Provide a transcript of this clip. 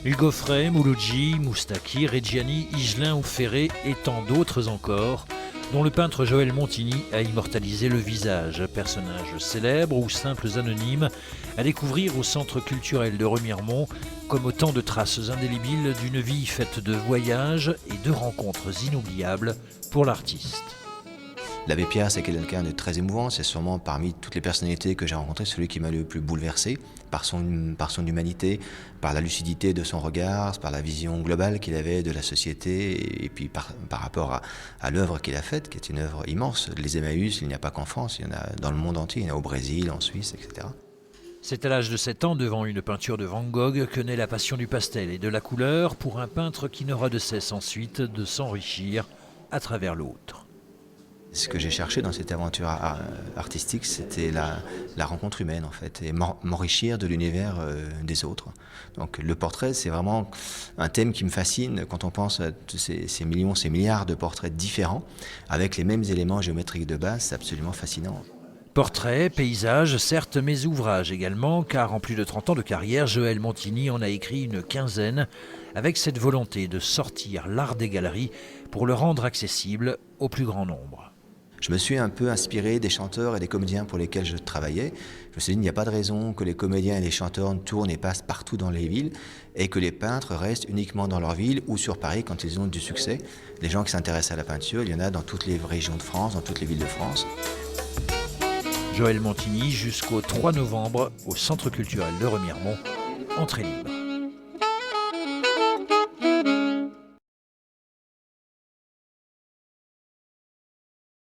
Hugo Frey, Mouloudji, Moustaki, Reggiani, Higelin ou Ferré et tant d'autres encore, dont le peintre Joël Montigny a immortalisé le visage. Personnages célèbres ou simples anonymes à découvrir au Centre culturel de Remiremont comme autant de traces indélébiles d'une vie faite de voyages et de rencontres inoubliables pour l'artiste. L'abbé Pierre, c'est quelqu'un de très émouvant. C'est sûrement parmi toutes les personnalités que j'ai rencontrées, celui qui m'a le plus bouleversé par son humanité, par la lucidité de son regard, par la vision globale qu'il avait de la société et puis par rapport à l'œuvre qu'il a faite, qui est une œuvre immense. Les Emmaüs, il n'y a pas qu'en France, il y en a dans le monde entier, il y en a au Brésil, en Suisse, etc. C'est à l'âge de 7 ans, devant une peinture de Van Gogh, que naît la passion du pastel et de la couleur pour un peintre qui n'aura de cesse ensuite de s'enrichir à travers l'autre. Ce que j'ai cherché dans cette aventure artistique, c'était la rencontre humaine en fait, et m'enrichir de l'univers des autres. Donc le portrait, c'est vraiment un thème qui me fascine quand on pense à tous ces millions, ces milliards de portraits différents, avec les mêmes éléments géométriques de base, c'est absolument fascinant. Portraits, paysages, certes, mais ouvrages également, car en plus de 30 ans de carrière, Joël Montigny en a écrit une quinzaine, avec cette volonté de sortir l'art des galeries pour le rendre accessible au plus grand nombre. Je me suis un peu inspiré des chanteurs et des comédiens pour lesquels je travaillais. Je me suis dit, il n'y a pas de raison que les comédiens et les chanteurs tournent et passent partout dans les villes et que les peintres restent uniquement dans leur ville ou sur Paris quand ils ont du succès. Les gens qui s'intéressent à la peinture, il y en a dans toutes les régions de France, dans toutes les villes de France. Joël Montigny jusqu'au 3 novembre au Centre culturel de Remiremont, entrée libre.